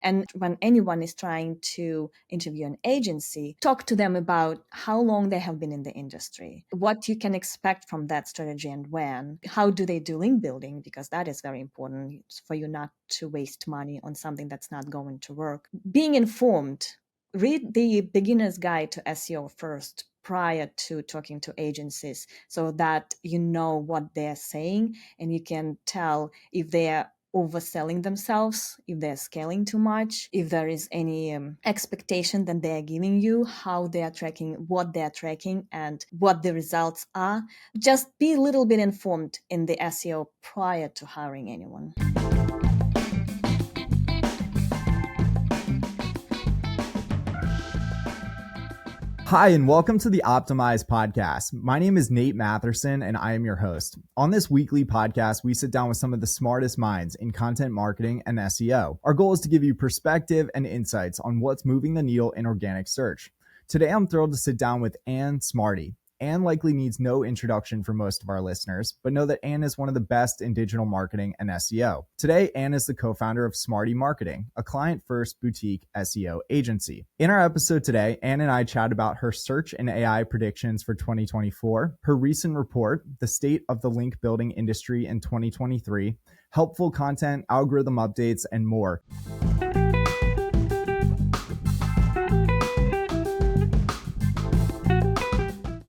And when anyone is trying to interview an agency, talk to them about how long they have been in the industry, what you can expect from that strategy and when, how do they do link building, because that is very important for you not to waste money on something that's not going to work. Being informed, read the beginner's guide to SEO first prior to talking to agencies so that you know what they're saying and you can tell if they're overselling themselves, if they're scaling too much, if there is any expectation that they're giving you, how they're tracking, what they're tracking, and what the results are. Just be a little bit informed in the SEO prior to hiring anyone. Hi, and welcome to the Optimize podcast. My name is Nate Matherson, and I am your host. On this weekly podcast, we sit down with some of the smartest minds in content marketing and SEO. Our goal is to give you perspective and insights on what's moving the needle in organic search. Today, I'm thrilled to sit down with Smarty. Anne likely needs no introduction for most of our listeners, but know that Anne is one of the best in digital marketing and SEO. Today, Anne is the co-founder of Smarty Marketing, a client-first boutique SEO agency. In our episode today, Anne and I chat about her search and AI predictions for 2024, her recent report, The State of the Link Building Industry in 2023, helpful content, algorithm updates, and more.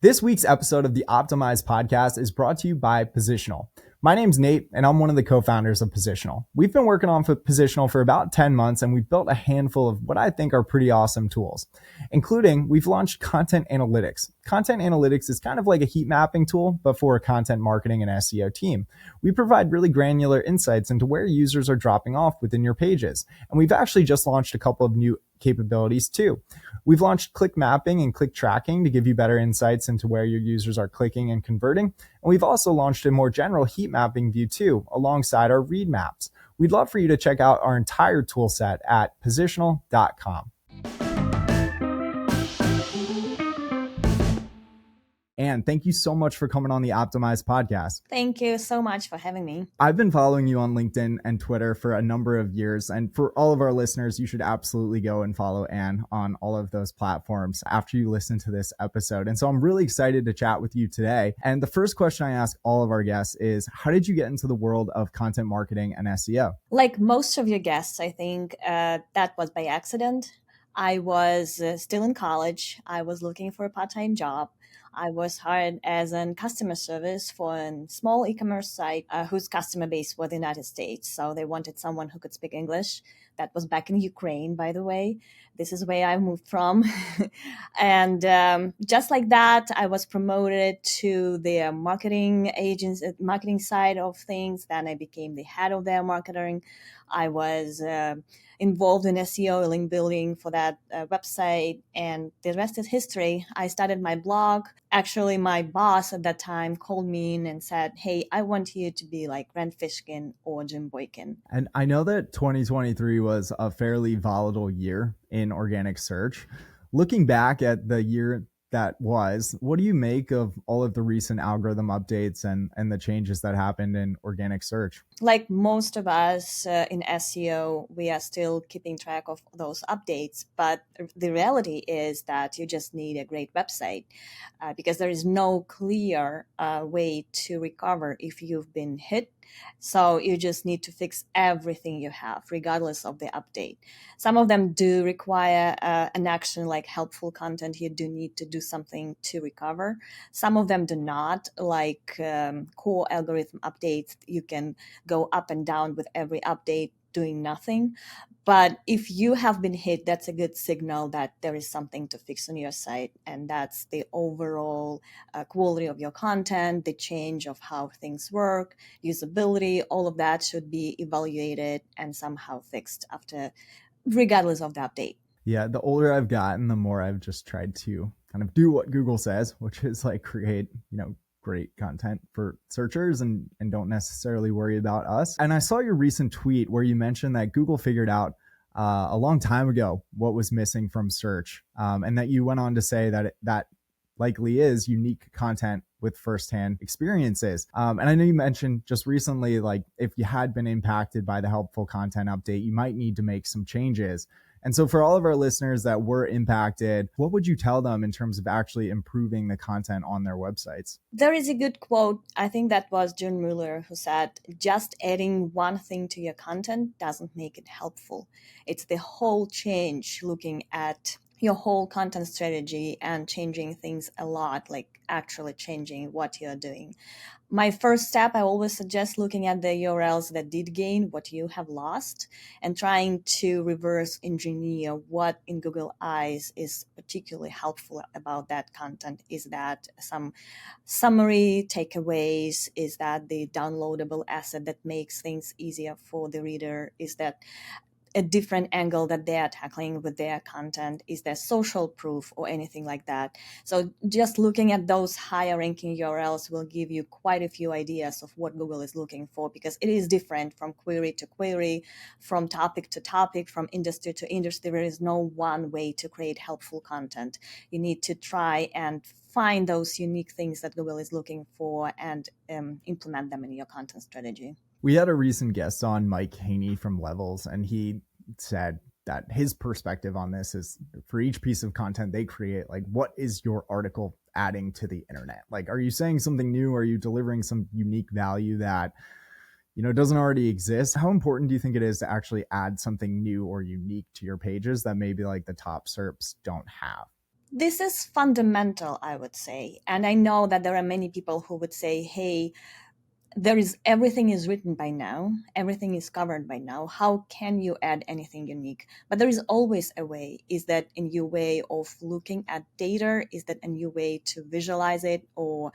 This week's episode of the Optimize podcast is brought to you by Positional. My name's Nate, and I'm one of the co-founders of Positional. We've been working on Positional for about 10 months, and we've built a handful of what I think are pretty awesome tools, including we've launched Content Analytics. Content Analytics is kind of like a heat mapping tool, but for a content marketing and SEO team. We provide really granular insights into where users are dropping off within your pages, and we've actually just launched a couple of new capabilities too. We've launched click mapping and click tracking to give you better insights into where your users are clicking and converting. And we've also launched a more general heat mapping view too, alongside our read maps. We'd love for you to check out our entire tool set at positional.com. Anne, thank you so much for coming on the Optimize podcast. Thank you so much for having me. I've been following you on LinkedIn and Twitter for a number of years. And for all of our listeners, you should absolutely go and follow Anne on all of those platforms after you listen to this episode. And so I'm really excited to chat with you today. And the first question I ask all of our guests is, how did you get into the world of content marketing and SEO? Like most of your guests, I think that was by accident. I was still in college. I was looking for a part-time job. I was hired as a customer service for a small e-commerce site whose customer base was the United States. So they wanted someone who could speak English. That was back in Ukraine, by the way. This is where I moved from. And just like that, I was promoted to their marketing side of things. Then I became the head of their marketing. I was involved in SEO, link building for that website, and the rest is history. I started my blog. Actually, my boss at that time called me in and said, "Hey, I want you to be like Rand Fishkin or Jim Boykin." And I know that 2023 was a fairly volatile year in organic search. Looking back at the year that was, what do you make of all of the recent algorithm updates and the changes that happened in organic search? Like most of us in SEO, we are still keeping track of those updates. But the reality is that you just need a great website because there is no clear way to recover if you've been hit. So you just need to fix everything you have, regardless of the update. Some of them do require an action like helpful content. You do need to do something to recover. Some of them do not, like core algorithm updates. You can go up and down with every update doing nothing. But if you have been hit, that's a good signal that there is something to fix on your site. And that's the overall quality of your content, the change of how things work, usability, all of that should be evaluated and somehow fixed regardless of the update. Yeah, the older I've gotten, the more I've just tried to kind of do what Google says, which is like create, great content for searchers and don't necessarily worry about us. And I saw your recent tweet where you mentioned that Google figured out a long time ago what was missing from search, and that you went on to say that likely is unique content with firsthand experiences. And I know you mentioned just recently, like if you had been impacted by the helpful content update, you might need to make some changes. And so for all of our listeners that were impacted, what would you tell them in terms of actually improving the content on their websites? There is a good quote, I think that was John Mueller, who said, just adding one thing to your content doesn't make it helpful. It's the whole change, looking at your whole content strategy and changing things a lot, like actually changing what you're doing. My first step, I always suggest looking at the URLs that did gain what you have lost and trying to reverse engineer what in Google eyes is particularly helpful about that content. Is that some summary takeaways? Is that the downloadable asset that makes things easier for the reader? Is that a different angle that they are tackling with their content? Is there social proof or anything like that? So just looking at those higher ranking URLs will give you quite a few ideas of what Google is looking for, because it is different from query to query, from topic to topic, from industry to industry. There is no one way to create helpful content. You need to try and find those unique things that Google is looking for and implement them in your content strategy. We had a recent guest on, Mike Haney from Levels, and he said that his perspective on this is for each piece of content they create, like, what is your article adding to the internet? Like, are you saying something new? Are you delivering some unique value that, doesn't already exist? How important do you think it is to actually add something new or unique to your pages that maybe like the top SERPs don't have? This is fundamental, I would say. And I know that there are many people who would say, hey, everything is written by now, everything is covered by now, how can you add anything unique? But there is always a way. Is that a new way of looking at data? Is that a new way to visualize it or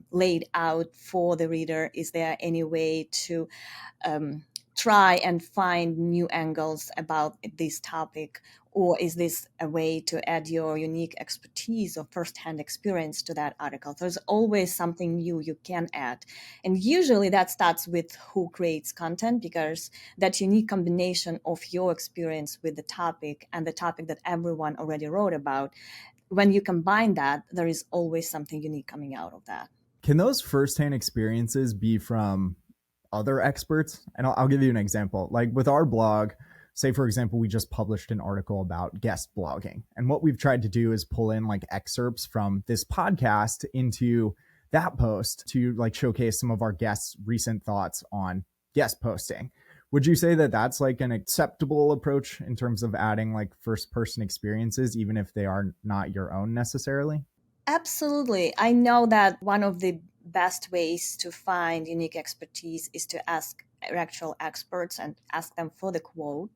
laid out for the reader? Is there any way to try and find new angles about this topic? Or is this a way to add your unique expertise or firsthand experience to that article? There's always something new you can add. And usually that starts with who creates content, because that unique combination of your experience with the topic and the topic that everyone already wrote about, when you combine that, there is always something unique coming out of that. Can those firsthand experiences be from other experts? And I'll give you an example. Like with our blog, say, for example, we just published an article about guest blogging. And what we've tried to do is pull in like excerpts from this podcast into that post to like showcase some of our guests' recent thoughts on guest posting. Would you say that that's like an acceptable approach in terms of adding like first person experiences, even if they are not your own necessarily? Absolutely. I know that one of the best ways to find unique expertise is to ask actual experts and ask them for the quote.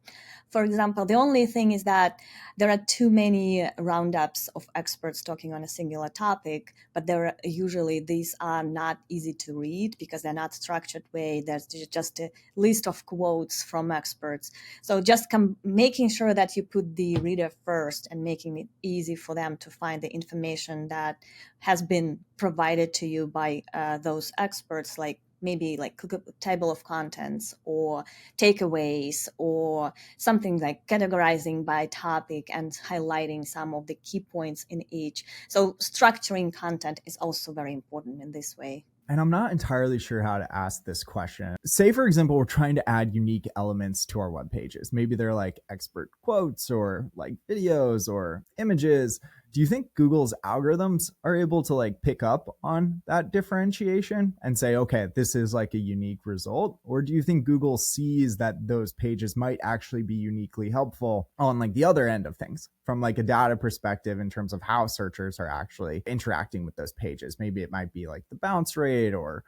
For example, the only thing is that there are too many roundups of experts talking on a singular topic, but these are not easy to read because they're not structured way. There's just a list of quotes from experts. So just making sure that you put the reader first and making it easy for them to find the information that has been provided to you by those experts, like maybe like table of contents or takeaways or something like categorizing by topic and highlighting some of the key points in each. So structuring content is also very important in this way. And I'm not entirely sure how to ask this question. Say, for example, we're trying to add unique elements to our web pages. Maybe they're like expert quotes or like videos or images. Do you think Google's algorithms are able to like pick up on that differentiation and say, okay, this is like a unique result? Or do you think Google sees that those pages might actually be uniquely helpful on like the other end of things from like a data perspective in terms of how searchers are actually interacting with those pages? Maybe it might be like the bounce rate or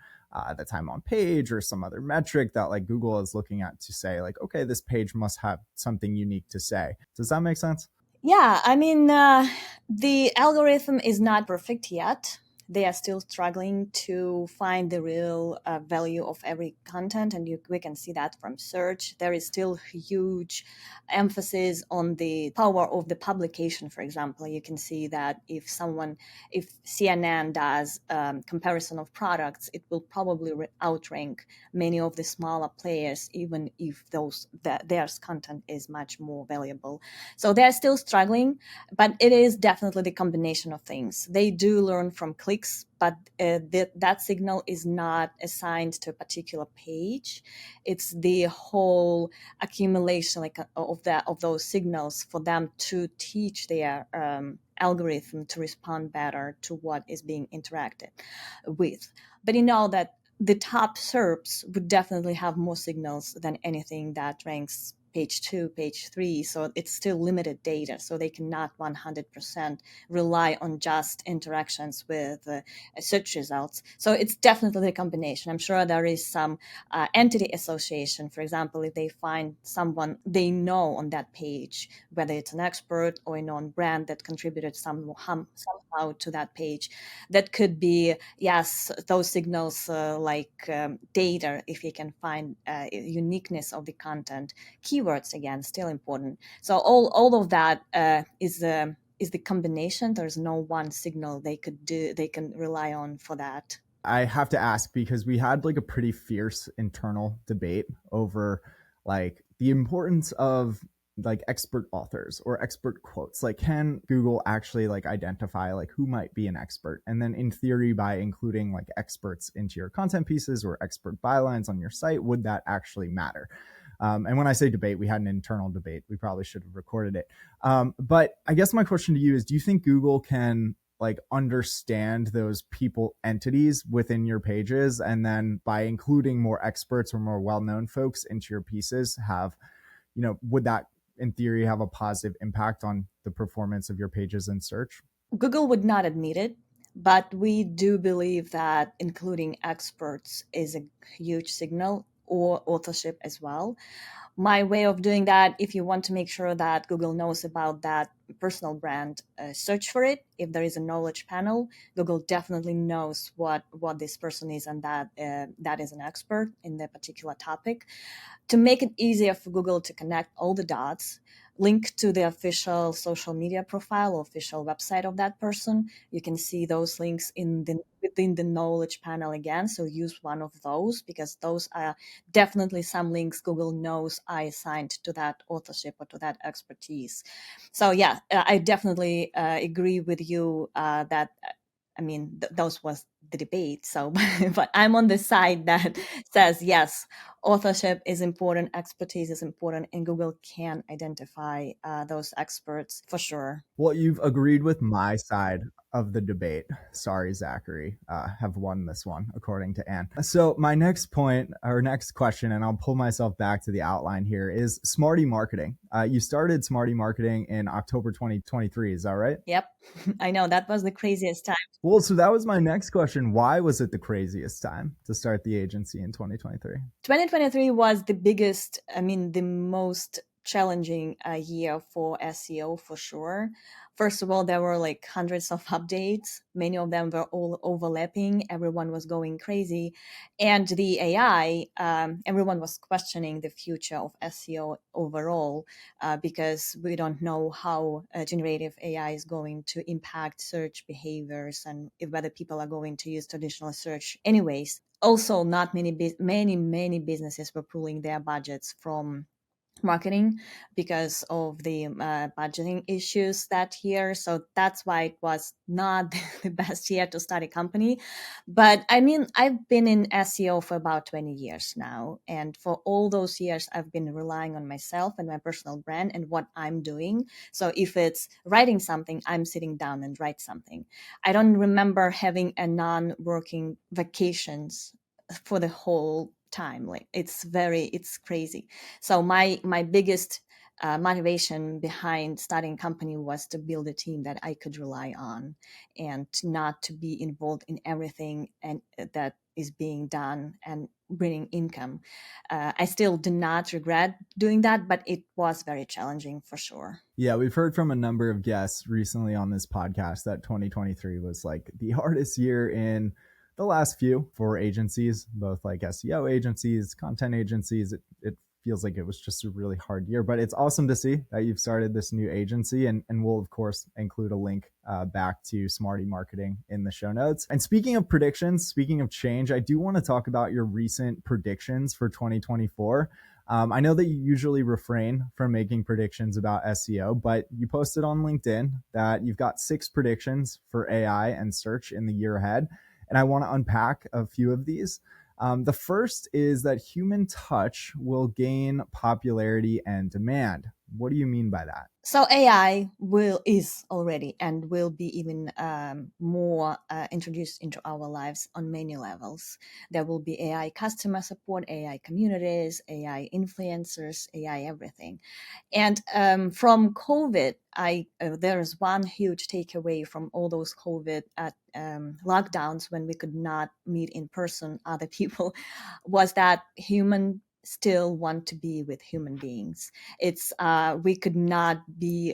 the time on page or some other metric that like Google is looking at to say like, okay, this page must have something unique to say. Does that make sense? Yeah, I mean, the algorithm is not perfect yet. they are still struggling to find the real value of every content, and we can see that from search. There is still huge emphasis on the power of the publication. For example, you can see that if CNN does comparison of products, it will probably outrank many of the smaller players, even if their content is much more valuable. So they're still struggling, but it is definitely the combination of things. They do learn from clicks, but that signal is not assigned to a particular page. It's the whole accumulation, of those signals for them to teach their algorithm to respond better to what is being interacted with. But you know that the top SERPs would definitely have more signals than anything that ranks page 2, page 3. So it's still limited data. So they cannot 100% rely on just interactions with search results. So it's definitely a combination. I'm sure there is some entity association. For example, if they find someone they know on that page, whether it's an expert or a known brand that contributed somehow to that page, that could be, yes, those signals data, if you can find uniqueness of the content. Keywords, again, still important. So all of that is the combination. There's no one signal they can rely on for that. I have to ask because we had like a pretty fierce internal debate over like the importance of like expert authors or expert quotes. Like, can Google actually like identify like who might be an expert? And then in theory, by including like experts into your content pieces or expert bylines on your site, would that actually matter? And when I say debate, we had an internal debate. We probably should have recorded it. But I guess my question to you is, do you think Google can like understand those people entities within your pages, and then by including more experts or more well-known folks into your pieces have, would that in theory have a positive impact on the performance of your pages in search? Google would not admit it, but we do believe that including experts is a huge signal, or authorship as well. My way of doing that, if you want to make sure that Google knows about that personal brand, search for it. If there is a knowledge panel, Google definitely knows what this person is, and that is an expert in the particular topic. To make it easier for Google to connect all the dots, link to the official social media profile or official website of that person. You can see those links within the knowledge panel again. So use one of those, because those are definitely some links Google knows are assigned to that authorship or to that expertise. So yeah, I definitely agree with you that those was the debate. So, but I'm on the side that says yes, authorship is important, expertise is important, and Google can identify those experts for sure. Well, you've agreed with my side of the debate. Sorry, Zachary, have won this one, according to Anne. So my next point or next question, and I'll pull myself back to the outline here, is Smarty marketing. You started Smarty marketing in October 2023. Is that right? Yep. I know that was the craziest time. Well, so that was my next question. Why was it the craziest time to start the agency in 2023? 2023 was the biggest, the most challenging year for SEO for sure. First of all, there were like hundreds of updates. Many of them were all overlapping. Everyone was going crazy. And the AI, everyone was questioning the future of SEO overall, because we don't know how generative AI is going to impact search behaviors, and whether people are going to use traditional search anyways. Also, not many businesses were pulling their budgets from marketing because of the budgeting issues that year. So that's why it was not the best year to start a company. But I've been in SEO for about 20 years now. And for all those years, I've been relying on myself and my personal brand and what I'm doing. So if it's writing something, I'm sitting down and write something. I don't remember having a non-working vacations for the whole time. Like it's crazy. So my biggest motivation behind starting a company was to build a team that I could rely on, and not to be involved in everything and that is being done, and bringing income. I still do not regret doing that, but it was very challenging for sure. Yeah, we've heard from a number of guests recently on this podcast that 2023 was like the hardest year in the last few for agencies, both like SEO agencies, content agencies. It feels like it was just a really hard year, but it's awesome to see that you've started this new agency. And we'll, of course, include a link back to Smarty Marketing in the show notes. And speaking of predictions, speaking of change, I do want to talk about your recent predictions for 2024. I know that you usually refrain from making predictions about SEO, but you posted on LinkedIn that you've got 6 predictions for AI and search in the year ahead. And I want to unpack a few of these. The first is that human touch will gain popularity and demand. What do you mean by that? So AI is already and will be even more introduced into our lives on many levels. There will be AI customer support, AI communities, AI influencers, AI everything. And from COVID, there is one huge takeaway from all those COVID lockdowns when we could not meet in person other people, was that human still want to be with human beings. It's we could not be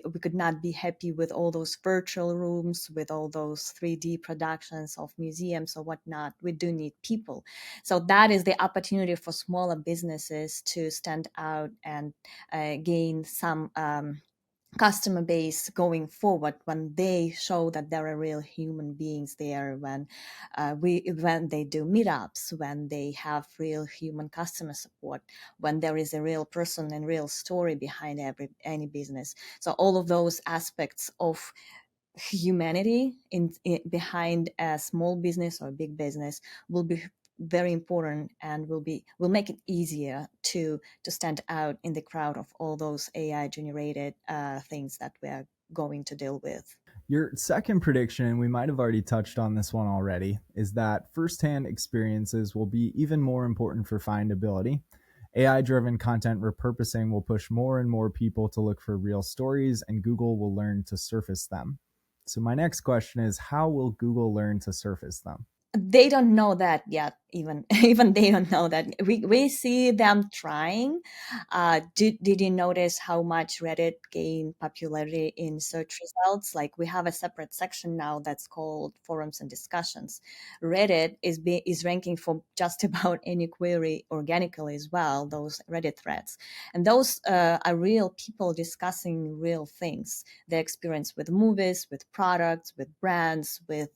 happy with all those virtual rooms, with all those 3D productions of museums or whatnot. We do need people. So that is the opportunity for smaller businesses to stand out and gain some customer base going forward when they show that there are real human beings there, when they do meetups, when they have real human customer support, when there is a real person and real story behind any business. So all of those aspects of humanity in behind a small business or big business will be very important, and will make it easier to stand out in the crowd of all those AI generated things that we are going to deal with. Your second prediction, we might have already touched on this one already, is that firsthand experiences will be even more important for findability. AI driven content repurposing will push more and more people to look for real stories, and Google will learn to surface them. So, my next question is, how will Google learn to surface them? They don't know that yet. Even even they don't know that. We see them trying. Did you notice how much Reddit gained popularity in search results? Like, we have a separate section now that's called forums and discussions. Reddit is ranking for just about any query organically as well, those Reddit threads. And those are real people discussing real things, their experience with movies, with products, with brands, with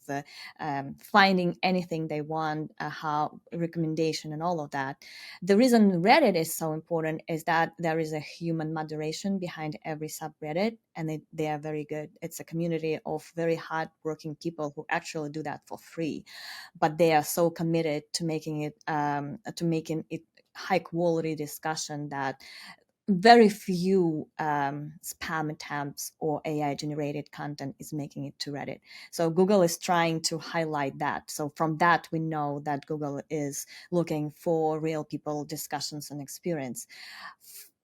finding anything they want, how recommendation and all of that. The reason Reddit is so important is that there is a human moderation behind every subreddit, and they are very good. It's a community of very hard working people who actually do that for free, but they are so committed to making it high quality discussion that very few spam attempts or AI generated content is making it to Reddit. So Google is trying to highlight that. So from that, we know that Google is looking for real people discussions and experience.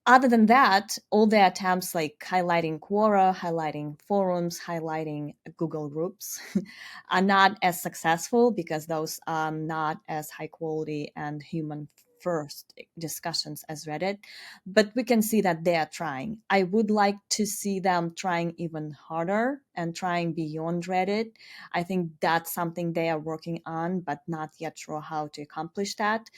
Other than that, all the attempts like highlighting Quora, highlighting forums, highlighting Google groups are not as successful because those are not as high quality and human first discussions as Reddit. But we can see that they are trying. I would like to see them trying even harder and trying beyond Reddit. I think that's something they are working on, but not yet sure how to accomplish that.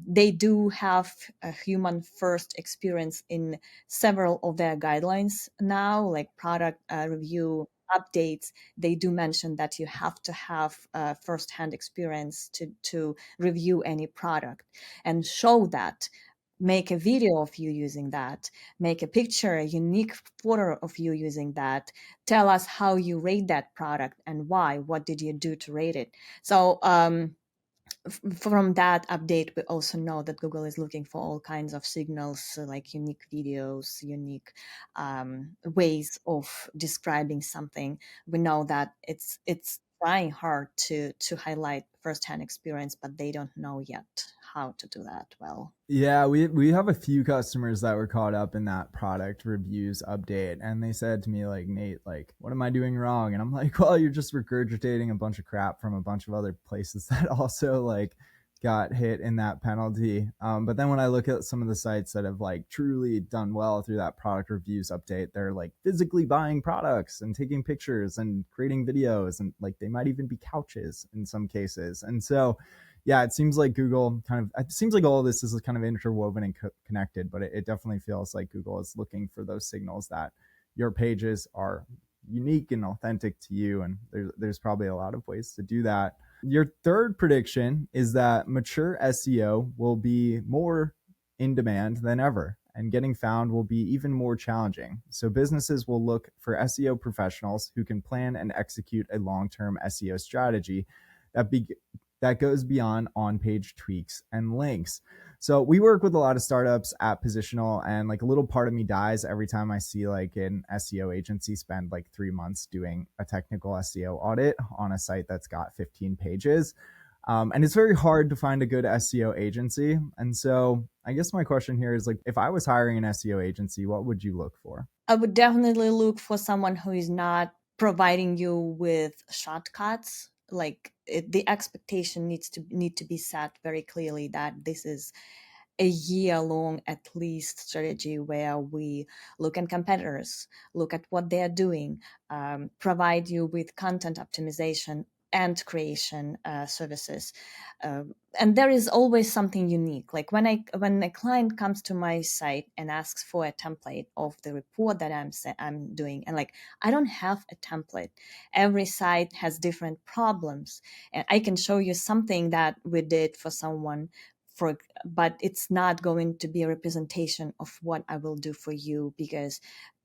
They do have a human first experience in several of their guidelines now, like product review updates. They do mention that you have to have first-hand experience to review any product, and show that. Make a video of you using that, make a picture, a unique photo of you using that, tell us how you rate that product and why, what did you do to rate it. So from that update, we also know that Google is looking for all kinds of signals, so like unique videos, unique ways of describing something. We know that it's trying hard to highlight firsthand experience, but they don't know yet how to do that well. Yeah, we have a few customers that were caught up in that product reviews update, and they said to me like, Nate, like, what am I doing wrong? And I'm like, well, you're just regurgitating a bunch of crap from a bunch of other places that also like got hit in that penalty. But then when I look at some of the sites that have like truly done well through that product reviews update, they're like physically buying products and taking pictures and creating videos, and like they might even be couches in some cases. And so yeah, it seems like Google it seems like all of this is kind of interwoven and connected, but it definitely feels like Google is looking for those signals that your pages are unique and authentic to you. And there's probably a lot of ways to do that. Your third prediction is that mature SEO will be more in demand than ever, and getting found will be even more challenging. So businesses will look for SEO professionals who can plan and execute a long-term SEO strategy that that goes beyond on-page tweaks and links. So we work with a lot of startups at Positional, and like a little part of me dies every time I see like an SEO agency spend like 3 months doing a technical SEO audit on a site that's got 15 pages. And it's very hard to find a good SEO agency. And so I guess my question here is like, if I was hiring an SEO agency, what would you look for? I would definitely look for someone who is not providing you with shortcuts. Like the expectation need to be set very clearly that this is a year long at least strategy where we look at competitors, look at what they're doing, provide you with content optimization and creation services. Uh, and there is always something unique. Like when a client comes to my site and asks for a template of the report that I'm doing, and like I don't have a template. Every site has different problems, and I can show you something that we did for someone for, but it's not going to be a representation of what I will do for you, because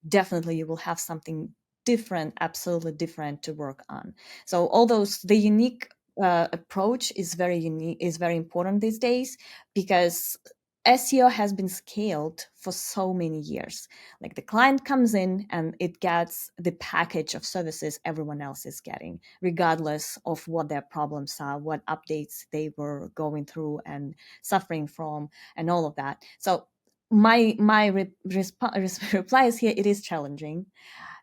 definitely you will have something different, absolutely different to work on. So all those, the unique approach is very unique, is very important these days, because SEO has been scaled for so many years. Like the client comes in and it gets the package of services everyone else is getting, regardless of what their problems are, what updates they were going through and suffering from, and all of that. So my reply is here. It is challenging.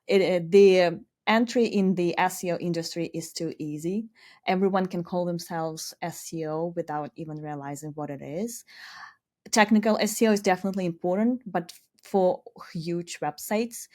The entry in the SEO industry is too easy. Everyone can call themselves SEO without even realizing what it is. Technical SEO is definitely important, but for huge websites,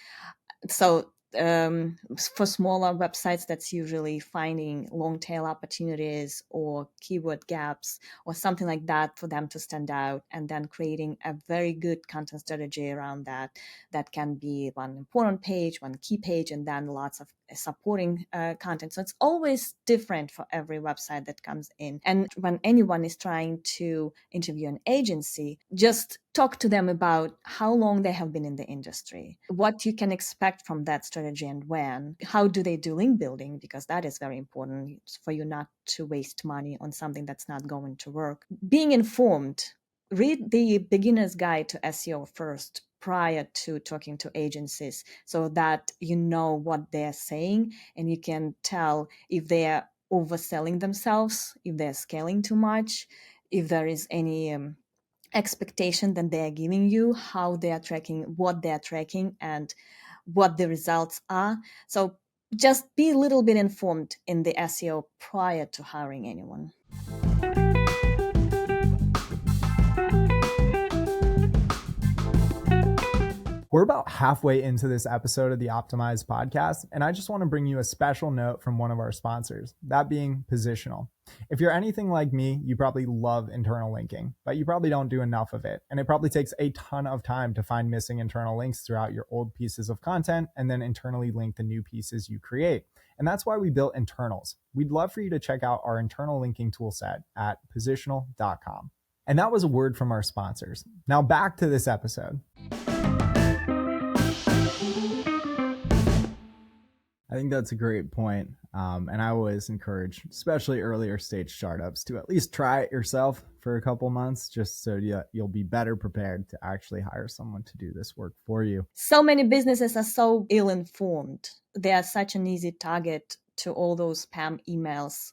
so for smaller websites, that's usually finding long tail opportunities or keyword gaps or something like that for them to stand out, and then creating a very good content strategy around that. That can be one important page, one key page, and then lots of supporting content. So it's always different for every website that comes in. And when anyone is trying to interview an agency, just talk to them about how long they have been in the industry, what you can expect from that strategy, and when. How do they do link building? Because that is very important for you not to waste money on something that's not going to work. Being informed, read the beginner's guide to SEO first prior to talking to agencies, so that you know what they're saying and you can tell if they're overselling themselves, if they're scaling too much, if there is any expectation that they are giving you, how they are tracking, what they are tracking, and what the results are. So just be a little bit informed in the SEO prior to hiring anyone. We're about halfway into this episode of the Optimized podcast, and I just want to bring you a special note from one of our sponsors, that being Positional. If you're anything like me, you probably love internal linking, but you probably don't do enough of it. And it probably takes a ton of time to find missing internal links throughout your old pieces of content and then internally link the new pieces you create. And that's why we built internals. We'd love for you to check out our internal linking toolset at positional.com. And that was a word from our sponsors. Now back to this episode. I think that's a great point. And I always encourage, especially earlier stage startups, to at least try it yourself for a couple months, just so you'll be better prepared to actually hire someone to do this work for you. So many businesses are so ill-informed. They are such an easy target to all those spam emails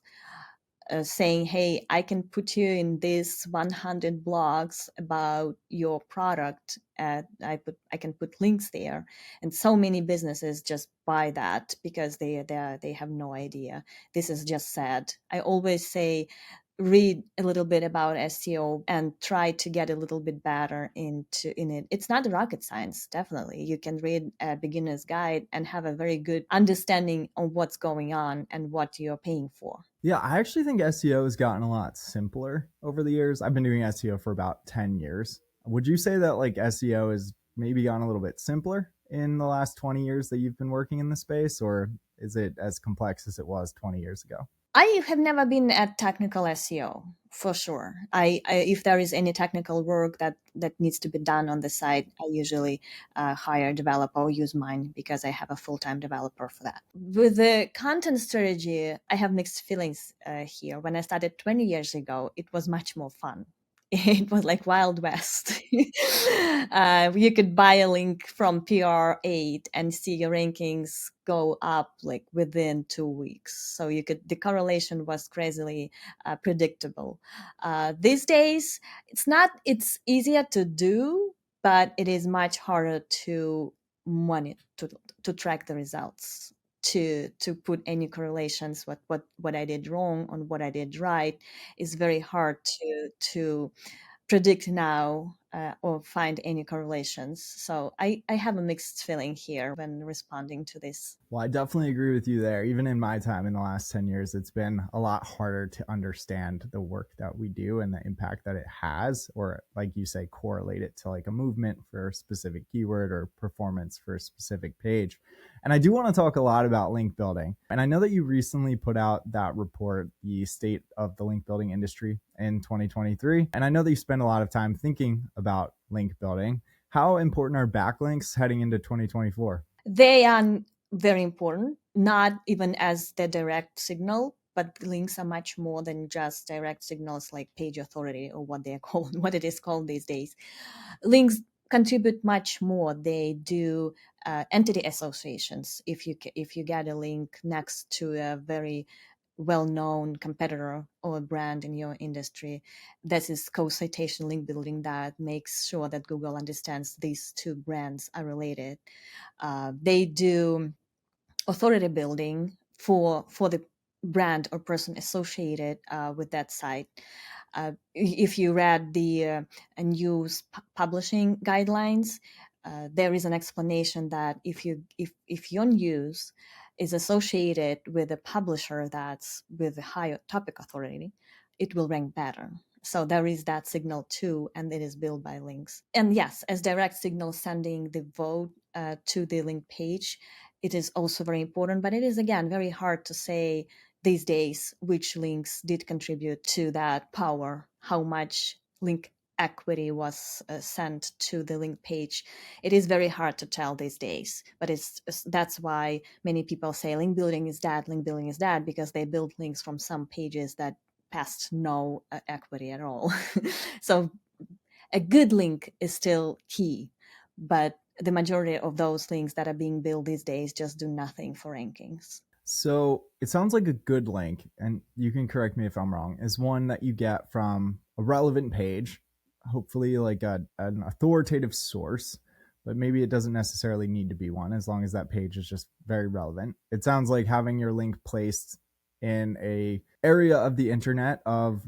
saying, hey, I can put you in this 100 blogs about your product. I can put links there, and so many businesses just buy that because they have no idea. This is just sad. I always say read a little bit about SEO and try to get a little bit better in it. It's not rocket science, definitely. You can read a beginner's guide and have a very good understanding of what's going on and what you're paying for. Yeah, I actually think SEO has gotten a lot simpler over the years. I've been doing SEO for about 10 years. Would you say that like SEO has maybe gotten a little bit simpler in the last 20 years that you've been working in the space, or is it as complex as it was 20 years ago? I have never been at technical SEO for sure. If there is any technical work that needs to be done on the site, I usually hire a developer or use mine because I have a full time developer for that. With the content strategy, I have mixed feelings here. When I started 20 years ago, it was much more fun. It was like Wild West. You could buy a link from PR8 and see your rankings go up like within 2 weeks. So the correlation was crazily predictable. These days, it's easier to do, but it is much harder to monitor, to track the results. To put any correlations what I did wrong on what I did right is very hard to predict now or find any correlations. So I have a mixed feeling here when responding to this. Well, I definitely agree with you there. Even in my time in the last 10 years, it's been a lot harder to understand the work that we do and the impact that it has, or like you say, correlate it to like a movement for a specific keyword or performance for a specific page. And I do want to talk a lot about link building. And I know that you recently put out that report, the state of the link building industry in 2023. And I know that you spend a lot of time thinking about link building. How important are backlinks heading into 2024? They are very important, not even as the direct signal, but links are much more than just direct signals like page authority or what they're called, what it is called these days. Links contribute much more. They do entity associations. If you get a link next to a very well-known competitor or brand in your industry, this is co-citation link building that makes sure that Google understands these two brands are related. They do authority building for the brand or person associated with that site. If you read the news publishing guidelines, there is an explanation that if your news is associated with a publisher that's with a higher topic authority, it will rank better. So there is that signal too, and it is built by links. And yes, as direct signal sending the vote to the link page, it is also very important, but it is again very hard to say these days which links did contribute to that power, how much link equity was sent to the link page. It is very hard to tell these days, but that's why many people say link building is dead, because they build links from some pages that passed no equity at all. So a good link is still key, but the majority of those links that are being built these days just do nothing for rankings. So it sounds like a good link, and you can correct me if I'm wrong, is one that you get from a relevant page, hopefully like an authoritative source, but maybe it doesn't necessarily need to be one as long as that page is just very relevant. It sounds like having your link placed in a area of the internet of,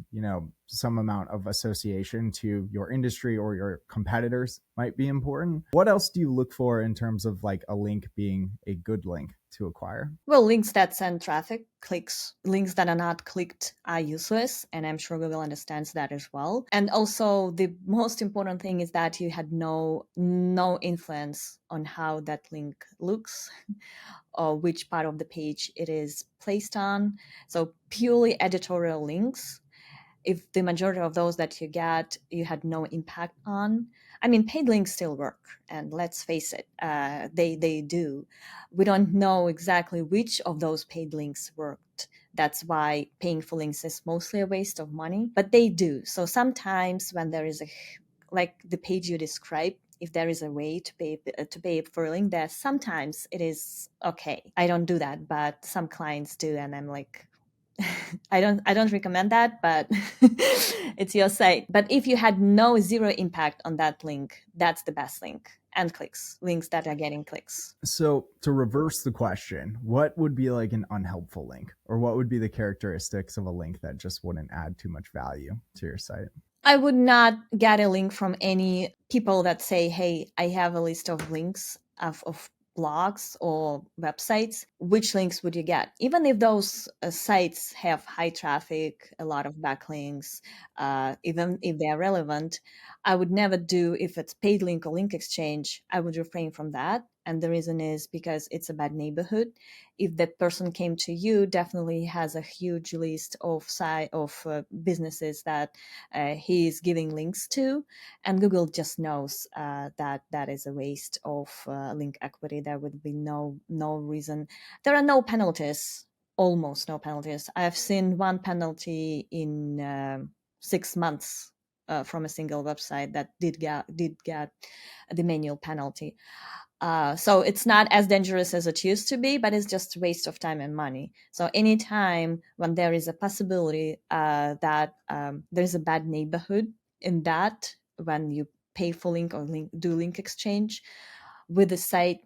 some amount of association to your industry or your competitors might be important. What else do you look for in terms of like a link being a good link to acquire? Well, links that send traffic, clicks, links that are not clicked are useless, and I'm sure Google understands that as well. And also, the most important thing is that you had no influence on how that link looks or which part of the page it is placed on. So purely editorial links, if the majority of those that you get you had no impact on, I mean, paid links still work, and let's face it, they do. We don't know exactly which of those paid links worked. That's why paying for links is mostly a waste of money, but they do. So sometimes when there is like the page you described, if there is a way to pay for a link there, sometimes it is okay. I don't do that, but some clients do, and I'm like, I don't recommend that, but it's your site. But if you had no zero impact on that link, that's the best link. and clicks, links that are getting clicks. So to reverse the question, what would be like an unhelpful link, or what would be the characteristics of a link that just wouldn't add too much value to your site? I would not get a link from any people that say, hey, I have a list of links of blogs or websites. Which links would you get? Even if those sites have high traffic, a lot of backlinks, even if they are relevant, I would never do, if it's paid link or link exchange, I would refrain from that. And the reason is because it's a bad neighborhood. If that person came to you, definitely has a huge list of businesses that he is giving links to, and Google just knows that that is a waste of link equity. There would be no reason. There are no penalties, almost no penalties. I have seen one penalty in 6 months from a single website that did get the manual penalty. So it's not as dangerous as it used to be, but it's just a waste of time and money. So anytime when there is a possibility that there's a bad neighborhood in that, when you pay for link or do link exchange with the site,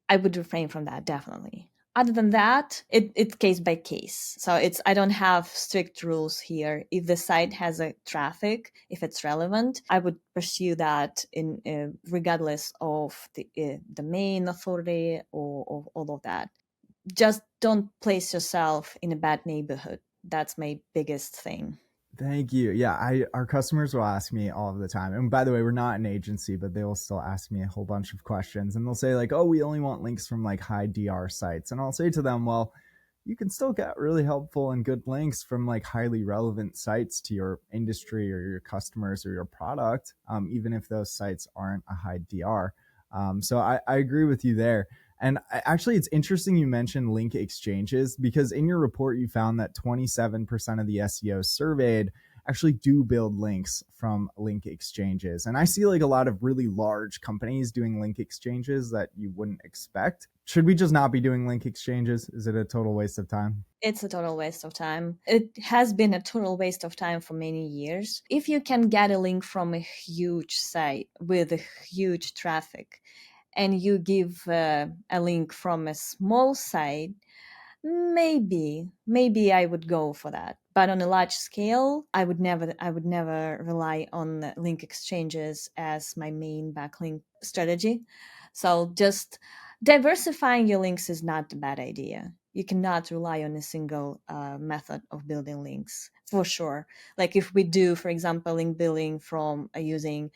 I would refrain from that definitely. Other than that, it's case by case. So I don't have strict rules here. If the site has a traffic, if it's relevant, I would pursue that in regardless of the domain authority or all of that. Just don't place yourself in a bad neighborhood. That's my biggest thing. Thank you. Yeah, our customers will ask me all of the time. And by the way, we're not an agency, but they will still ask me a whole bunch of questions. And they'll say like, "Oh, we only want links from like high DR sites." And I'll say to them, "Well, you can still get really helpful and good links from like highly relevant sites to your industry or your customers or your product, even if those sites aren't a high DR." So I agree with you there. And actually, it's interesting you mentioned link exchanges, because in your report, you found that 27% of the SEOs surveyed actually do build links from link exchanges. And I see like a lot of really large companies doing link exchanges that you wouldn't expect. Should we just not be doing link exchanges? Is it a total waste of time? It's a total waste of time. It has been a total waste of time for many years. If you can get a link from a huge site with a huge traffic, and you give a link from a small site, maybe I would go for that. But on a large scale, I would never rely on link exchanges as my main backlink strategy. So just diversifying your links is not a bad idea. You cannot rely on a single method of building links for sure. Like if we do, for example, link building from using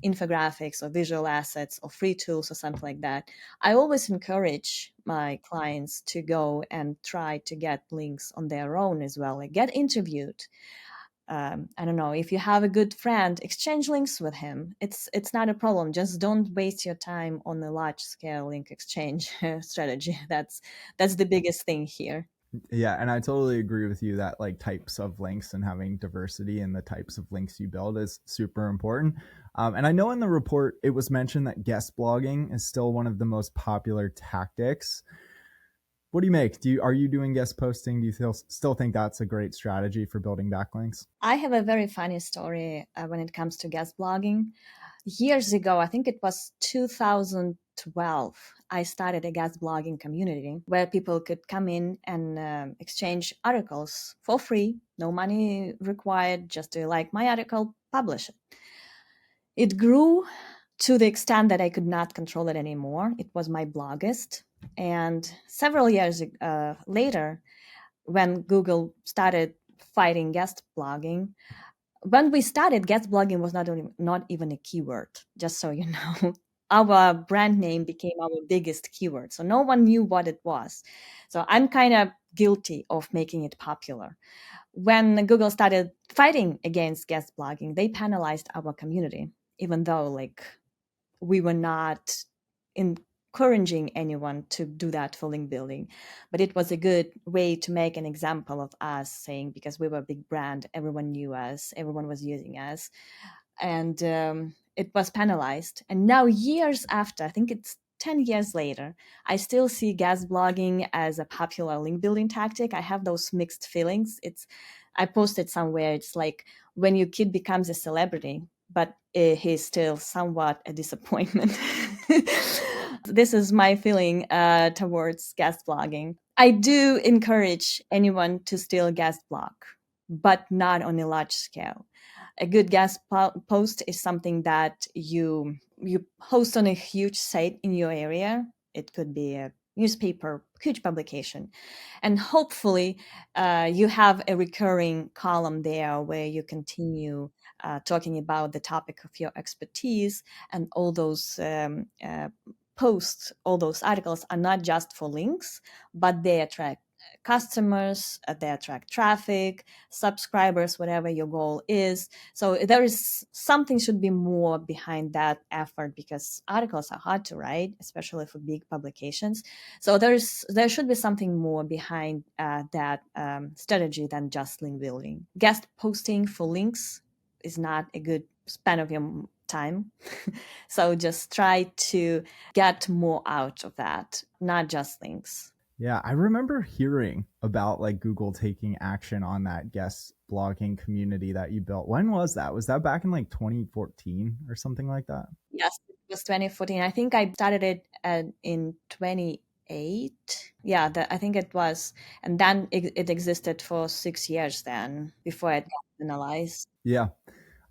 infographics or visual assets or free tools or something like that, I always encourage my clients to go and try to get links on their own as well, like get interviewed. I don't know, if you have a good friend, exchange links with him. It's not a problem. Just don't waste your time on a large scale link exchange strategy. That's the biggest thing here. Yeah, and I totally agree with you that like types of links and having diversity in the types of links you build is super important. And I know in the report it was mentioned that guest blogging is still one of the most popular tactics. What do you make? Are you doing guest posting? Do you still think that's a great strategy for building backlinks? I have a very funny story when it comes to guest blogging. Years ago, I think it was 2012, I started a guest blogging community where people could come in and exchange articles for free, no money required, just to like my article, publish it. It grew to the extent that I could not control it anymore. It was my bloggist. And several years later, when Google started fighting guest blogging, when we started, guest blogging was not even a keyword, just so you know. Our brand name became our biggest keyword. So no one knew what it was. So I'm kind of guilty of making it popular. When Google started fighting against guest blogging, they penalized our community, even though like we were not encouraging anyone to do that for link building. But it was a good way to make an example of us, saying because we were a big brand, everyone knew us, everyone was using us. And it was penalized. And now, years after, I think it's 10 years later, I still see guest blogging as a popular link building tactic. I have those mixed feelings. I posted somewhere, it's like when your kid becomes a celebrity, but he's still somewhat a disappointment. This is my feeling towards guest blogging. I do encourage anyone to still guest blog, but not on a large scale. A good post is something that you host on a huge site in your area. It could be a newspaper, huge publication, and hopefully you have a recurring column there where you continue talking about the topic of your expertise, and all those posts, all those articles are not just for links, but they attract customers, they attract traffic, subscribers, whatever your goal is. So there is something should be more behind that effort, because articles are hard to write, especially for big publications. So there should be something more behind that strategy than just link building. Guest posting for links is not a good span of your time. So just try to get more out of that, not just links. Yeah, I remember hearing about like Google taking action on that guest blogging community that you built. When was that? Was that back in like 2014 or something like that? Yes, it was 2014. I think I started it in 28. Yeah, I think it was. And then it existed for 6 years then before it got analyzed. Yeah,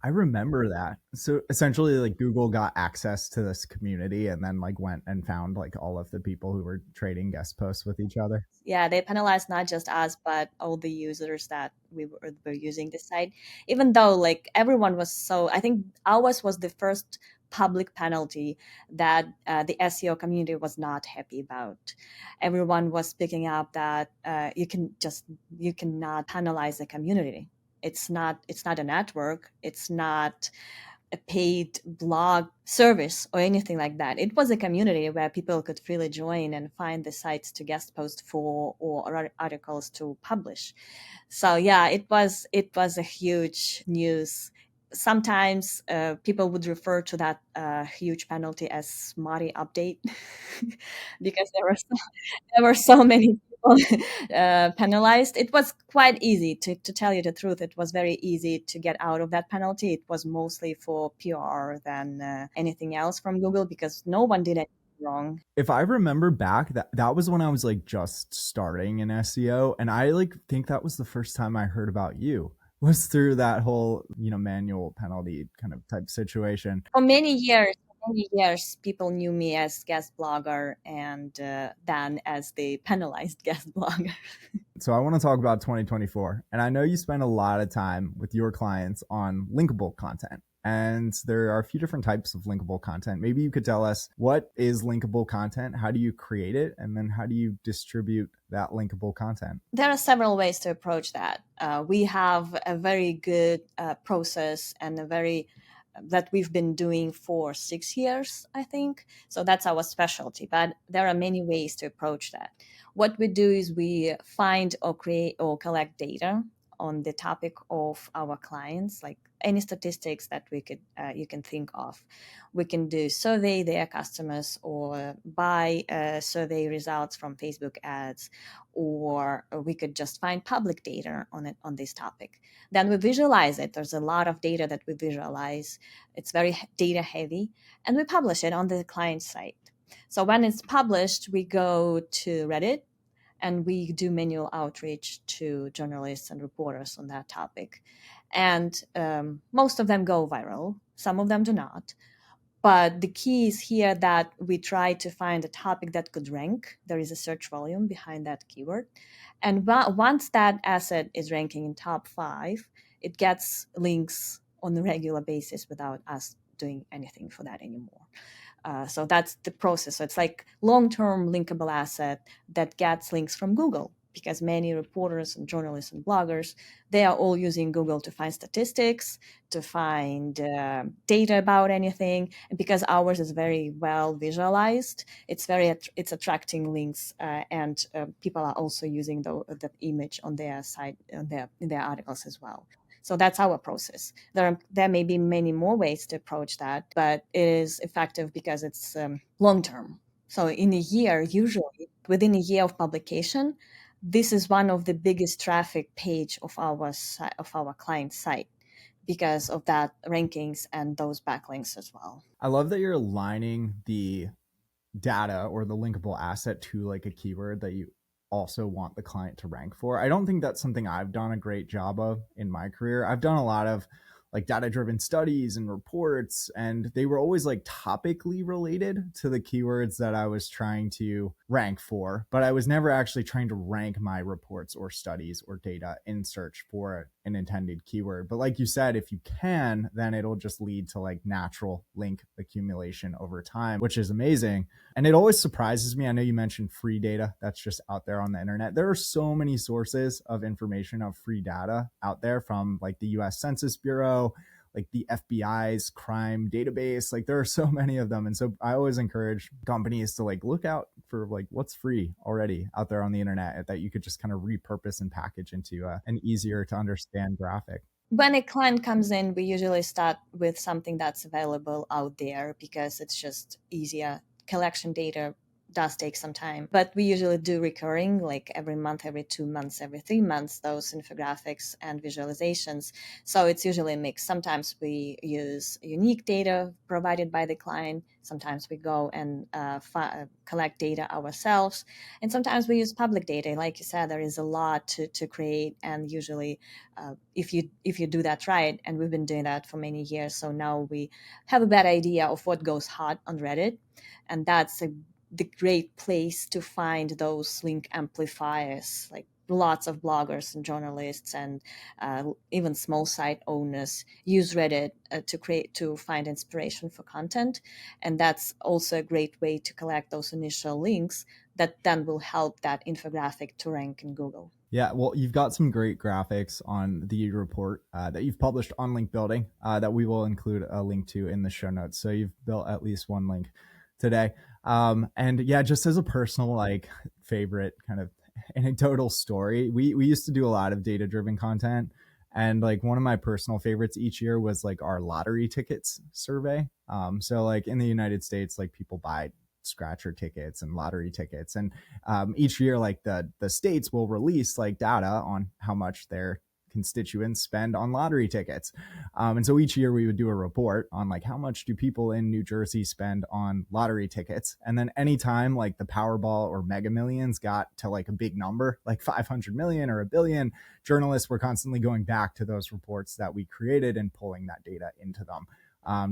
I remember that. So essentially, like Google got access to this community and then like went and found like all of the people who were trading guest posts with each other. Yeah, they penalized not just us, but all the users that were using the site. Even though like everyone was so, I think ours was the first public penalty that the SEO community was not happy about. Everyone was picking up that you cannot penalize the community. It's not a network. It's not a paid blog service or anything like that. It was a community where people could freely join and find the sites to guest post for or articles to publish. So yeah, it was a huge news. Sometimes people would refer to that huge penalty as Smarty update because there were so many people penalized. It was quite easy to tell you the truth. It was very easy to get out of that penalty. It was mostly for PR than anything else from Google, because no one did anything wrong. If I remember back, that was when I was like just starting in SEO, and I like think that was the first time I heard about you was through that whole manual penalty kind of type situation. For many years, people knew me as guest blogger, and then as the penalized guest blogger. So I want to talk about 2024, and I know you spend a lot of time with your clients on linkable content. And there are a few different types of linkable content. Maybe you could tell us, what is linkable content? How do you create it? And then how do you distribute that linkable content? There are several ways to approach that. We have a very good process, and a very that we've been doing for 6 years, I think. So that's our specialty. But there are many ways to approach that. What we do is we find or create or collect data on the topic of our clients, like any statistics that you can think of. We can do survey their customers, or buy survey results from Facebook ads, or we could just find public data on this topic. Then we visualize it. There's a lot of data that we visualize. It's very data heavy, and we publish it on the client site. So when it's published, we go to Reddit and we do manual outreach to journalists and reporters on that topic. And most of them go viral, some of them do not. But the key is here that we try to find a topic that could rank. There is a search volume behind that keyword. And once that asset is ranking in top 5, it gets links on a regular basis without us doing anything for that anymore. So that's the process. So it's like long-term linkable asset that gets links from Google, because many reporters and journalists and bloggers, they are all using Google to find statistics, to find data about anything. And because ours is very well visualized, it's attracting links, and people are also using the image on their site, in their articles as well. So that's our process. There may be many more ways to approach that, but it is effective because it's long term. So in a year, usually within a year of publication, this is one of the biggest traffic page of our client site, because of that rankings and those backlinks as well. I love that you're aligning the data or the linkable asset to like a keyword that you also want the client to rank for. I don't think that's something I've done a great job of in my career. I've done a lot of like data driven studies and reports, and they were always like topically related to the keywords that I was trying to rank for, but I was never actually trying to rank my reports or studies or data in search for an intended keyword. But like you said, if you can, then it'll just lead to like natural link accumulation over time, which is amazing. And it always surprises me. I know you mentioned free data that's just out there on the internet. There are so many sources of information of free data out there, from like the US Census Bureau, like the FBI's crime database. Like there are so many of them. And so I always encourage companies to like look out for like what's free already out there on the internet that you could just kind of repurpose and package into an easier to understand graphic. When a client comes in, we usually start with something that's available out there because it's just easier. Collection data does take some time, but we usually do recurring, like every month, every 2 months, every 3 months, those infographics and visualizations. So it's usually a mix. Sometimes we use unique data provided by the client. Sometimes we go and collect data ourselves. And sometimes we use public data. Like you said, there is a lot to create, and usually if you do that right, and we've been doing that for many years, so now we have a better idea of what goes hot on Reddit, and that's the great place to find those link amplifiers. Like lots of bloggers and journalists and even small site owners use Reddit to find inspiration for content, and that's also a great way to collect those initial links that then will help that infographic to rank in Google. Yeah, well, you've got some great graphics on the report that you've published on link building that we will include a link to in the show notes. So you've built at least one link today. And yeah, just as a personal like favorite kind of anecdotal story, we used to do a lot of data driven content. And like one of my personal favorites each year was like our lottery tickets survey. So like in the United States, like people buy scratcher tickets and lottery tickets, and each year like the states will release like data on how much their constituents spend on lottery tickets. And so each year we would do a report on like how much do people in New Jersey spend on lottery tickets. And then anytime like the Powerball or Mega Millions got to like a big number, like 500 million or a billion, journalists were constantly going back to those reports that we created and pulling that data into them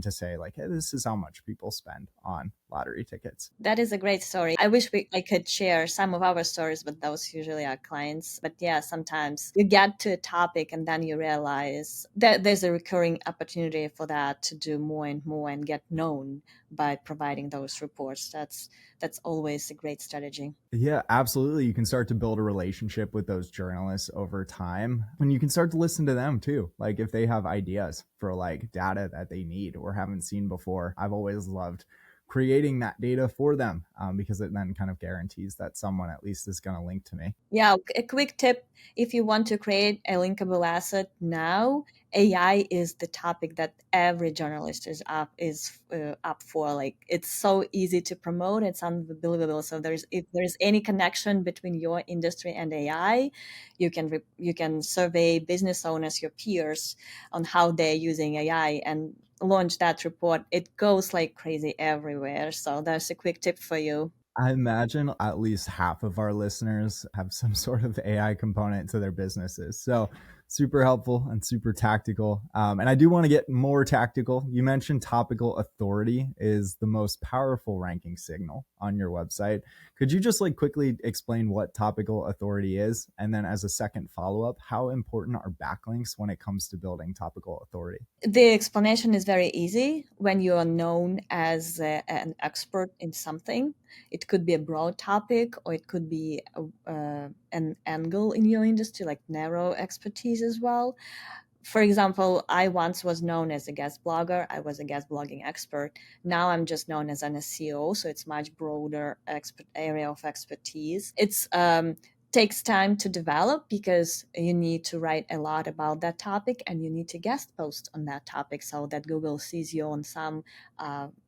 to say like, hey, this is how much people spend on lottery tickets. That is a great story. I wish I could share some of our stories, but those usually are clients. But yeah, sometimes you get to a topic and then you realize that there's a recurring opportunity for that to do more and more and get known by providing those reports. That's always a great strategy. Yeah, absolutely. You can start to build a relationship with those journalists over time. And you can start to listen to them too. Like if they have ideas for like data that they need or haven't seen before. I've always loved creating that data for them because it then kind of guarantees that someone at least is going to link to me. Yeah, a quick tip: if you want to create a linkable asset now, AI is the topic that every journalist is up for. Like it's so easy to promote; it's unbelievable. So if there's any connection between your industry and AI, you can survey business owners, your peers, on how they're using AI and launch that report. It goes like crazy everywhere. So that's a quick tip for you. I imagine at least half of our listeners have some sort of AI component to their businesses. So super helpful and super tactical. And I do want to get more tactical. You mentioned topical authority is the most powerful ranking signal on your website. Could you just like quickly explain what topical authority is? And then as a second follow up, how important are backlinks when it comes to building topical authority? The explanation is very easy. When you are known as an expert in something, it could be a broad topic or it could be an angle in your industry, like narrow expertise as well. For example, I once was known as a guest blogger. I was a guest blogging expert. Now I'm just known as an SEO, so it's much broader area of expertise. It's takes time to develop because you need to write a lot about that topic and you need to guest post on that topic so that Google sees you on some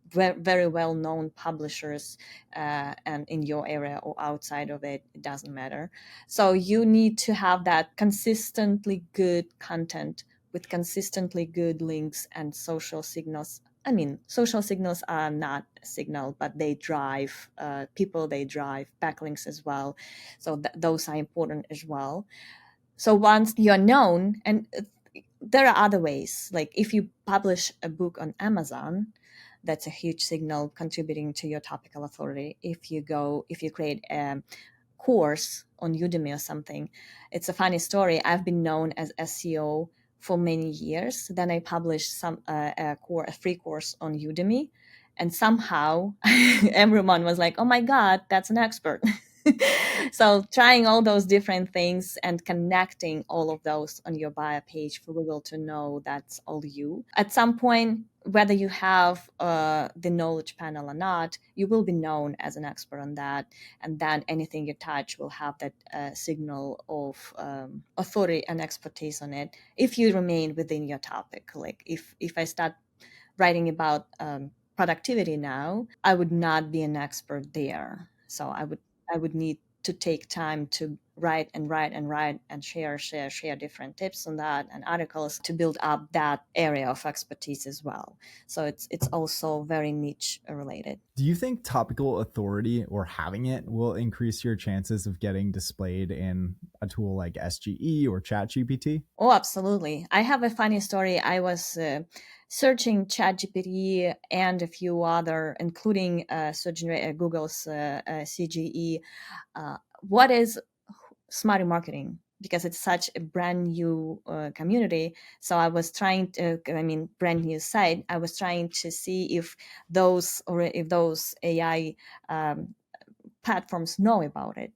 very well known publishers and in your area or outside of it, it doesn't matter. So you need to have that consistently good content with consistently good links and social signals. I mean, social signals are not a signal, but they drive people, they drive backlinks as well. So those are important as well. So once you're known, and there are other ways, like if you publish a book on Amazon, that's a huge signal contributing to your topical authority. If you create a course on Udemy or something, it's a funny story. I've been known as SEO for many years. Then I published a free course on Udemy, and somehow everyone was like, "Oh my God, that's an expert." So trying all those different things and connecting all of those on your bio page for Google to know that's all you. At some point, whether you have the knowledge panel or not, you will be known as an expert on that, and then anything you touch will have that signal of authority and expertise on it. If you remain within your topic, like if I start writing about productivity now, I would not be an expert there. So I would need to take time to write and write and write and share different tips on that and articles to build up that area of expertise as well. So it's also very niche related. Do you think topical authority or having it will increase your chances of getting displayed in a tool like SGE or ChatGPT? Oh, absolutely. I have a funny story. I was searching ChatGPT and a few other, including Google's CGE. What is Smarty marketing? Because it's such a brand new community. So I was trying to, I mean, brand new site. I was trying to see if those AI platforms know about it.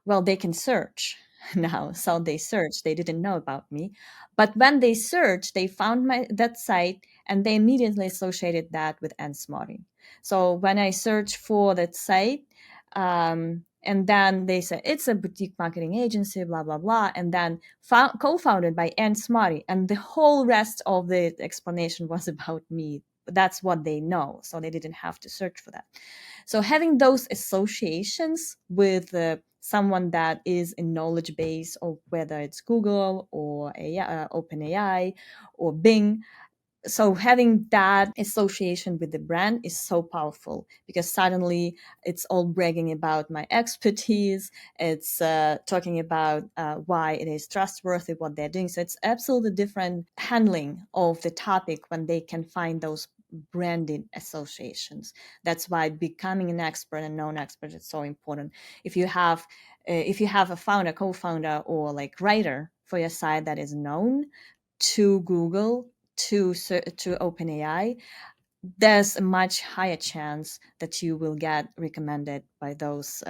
Well, they can search now. So they searched. They didn't know about me, but when they searched, they found that site, and they immediately associated that with Smarty. So when I searched for that site, and then they said it's a boutique marketing agency, blah blah blah, and then co-founded by Smarty, and the whole rest of the explanation was about me. That's what they know, so they didn't have to search for that. So having those associations with someone that is in knowledge base, or whether it's Google or OpenAI or Bing, so having that association with the brand is so powerful, because suddenly it's all bragging about my expertise. It's talking about why it is trustworthy what they're doing. So it's absolutely different handling of the topic when they can find those branded associations. That's why becoming an expert and known expert is so important. If you have a founder, co-founder, or like writer for your site that is known to Google, to OpenAI, there's a much higher chance that you will get recommended by those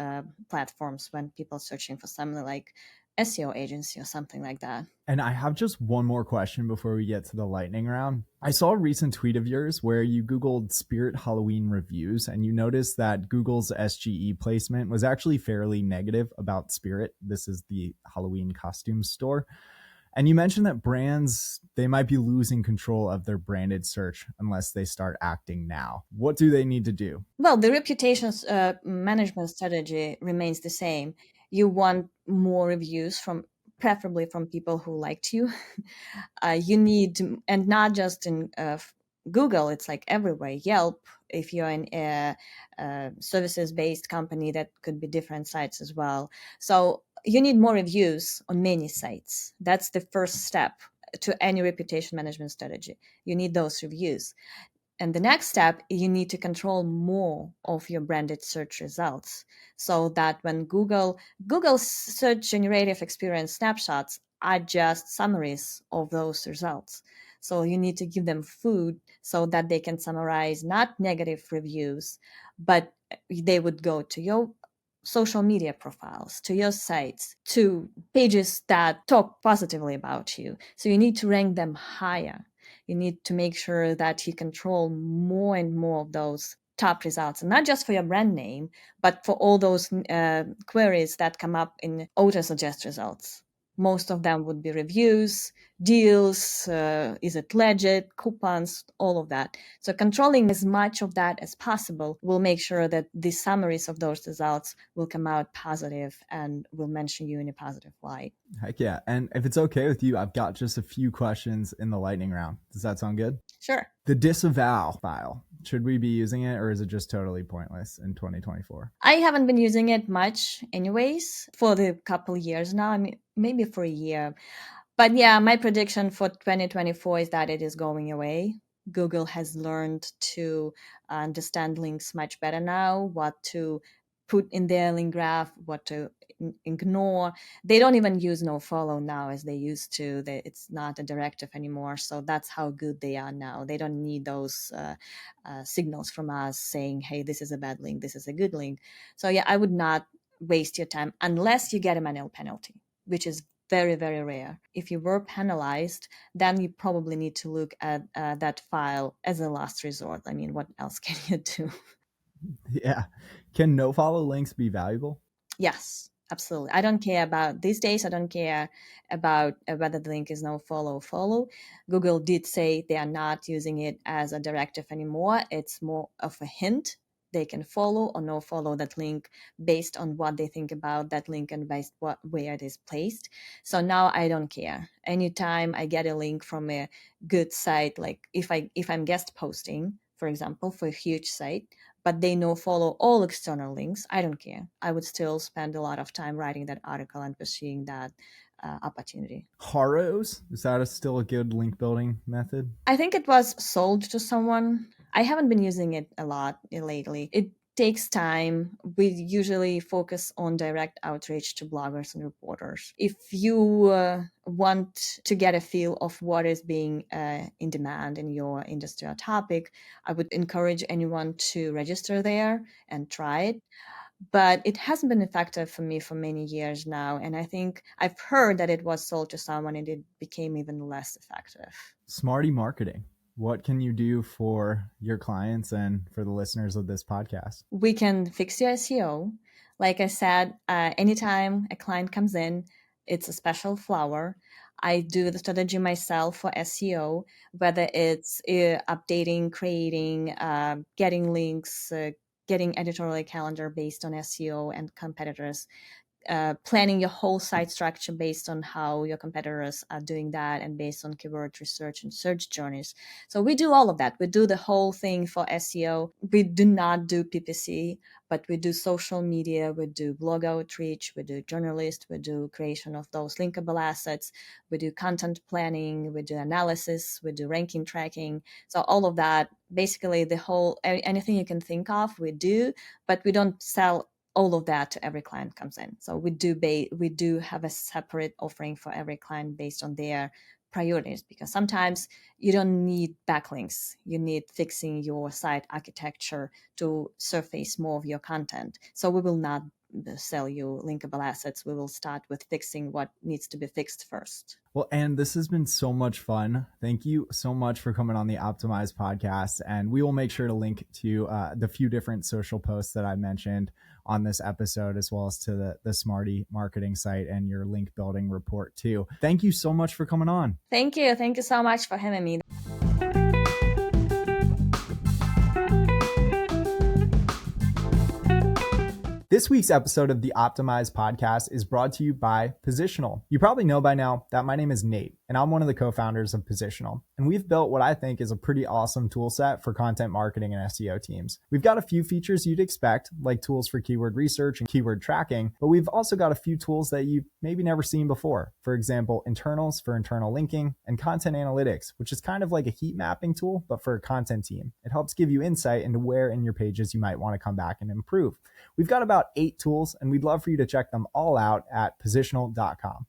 platforms when people searching for something like SEO agency or something like that. And I have just one more question before we get to the lightning round. I saw a recent tweet of yours where you Googled Spirit Halloween reviews, and you noticed that Google's SGE placement was actually fairly negative about Spirit. This is the Halloween costume store. And you mentioned that brands, they might be losing control of their branded search unless they start acting now. What do they need to do? Well, the reputation management strategy remains the same. You want more reviews preferably from people who liked you. You need, and not just in Google, it's like everywhere. Yelp, if you're in a services-based company, that could be different sites as well. So you need more reviews on many sites. That's the first step to any reputation management strategy. You need those reviews. And the next step, you need to control more of your branded search results, so that when Google's search generative experience snapshots are just summaries of those results. So you need to give them food so that they can summarize not negative reviews, but they would go to your social media profiles, to your sites, to pages that talk positively about you. So you need to rank them higher. You need to make sure that you control more and more of those top results, and not just for your brand name, but for all those queries that come up in auto suggest results. Most of them would be reviews, deals, is it legit, coupons, all of that. So controlling as much of that as possible will make sure that the summaries of those results will come out positive and will mention you in a positive light. Heck yeah. And if it's okay with you, I've got just a few questions in the lightning round. Does that sound good? Sure. The disavow file, should we be using it, or is it just totally pointless in 2024? I haven't been using it much anyways for the couple years now. I mean, maybe for a year. But yeah, my prediction for 2024 is that it is going away. Google has learned to understand links much better now, what to put in their link graph, what to ignore. They don't even use no follow now as they used to. It's not a directive anymore. So that's how good they are now. They don't need those signals from us saying, hey, this is a bad link, this is a good link. So yeah, I would not waste your time unless you get a manual penalty, which is very, very rare. If you were penalized, then you probably need to look at that file as a last resort. I mean, what else can you do? Yeah. Can no follow links be valuable? Yes, absolutely. I don't care about these days. I don't care about whether the link is no follow. Google did say they are not using it as a directive anymore. It's more of a hint. They can follow or no follow that link based on what they think about that link and based where it is placed. So now I don't care. Anytime I get a link from a good site, like if I'm guest posting, for example, for a huge site, but they no follow all external links, I don't care. I would still spend a lot of time writing that article and pursuing that opportunity. Haros, is that still a good link building method? I think it was sold to someone. I haven't been using it a lot lately. It takes time. We usually focus on direct outreach to bloggers and reporters. If you want to get a feel of what is being in demand in your industry or topic, I would encourage anyone to register there and try it. But it hasn't been effective for me for many years now. And I think I've heard that it was sold to someone and it became even less effective. Smarty marketing. What can you do for your clients and for the listeners of this podcast? We can fix your SEO. Like I said, anytime a client comes in, it's a special flower. I do the strategy myself for SEO, whether it's updating, creating, getting links, getting editorial calendar based on SEO and competitors, planning your whole site structure based on how your competitors are doing that and based on keyword research and search journeys. So we do all of that. We do the whole thing for SEO. We do not do PPC, but we do social media, we do blog outreach, we do journalist, we do creation of those linkable assets, we do content planning, we do analysis, we do ranking tracking. So all of that, basically the whole, anything you can think of, we do, but we don't sell all of that to every client comes in. So we do have a separate offering for every client based on their priorities, because sometimes you don't need backlinks. You need fixing your site architecture to surface more of your content. So we will not sell you linkable assets. We will start with fixing what needs to be fixed first. Well, and this has been so much fun. Thank you so much for coming on the Optimize podcast. And we will make sure to link to the few different social posts that I mentioned on this episode, as well as to the Smarty marketing site and your link building report too. Thank you so much for coming on. Thank you. Thank you so much for having me. This week's episode of the Optimize podcast is brought to you by Positional. You probably know by now that my name is Nate, and I'm one of the co-founders of Positional. And we've built what I think is a pretty awesome tool set for content marketing and SEO teams. We've got a few features you'd expect, like tools for keyword research and keyword tracking, but we've also got a few tools that you've maybe never seen before. For example, internals for internal linking and content analytics, which is kind of like a heat mapping tool, but for a content team. It helps give you insight into where in your pages you might want to come back and improve. We've got about 8 tools, and we'd love for you to check them all out at positional.com.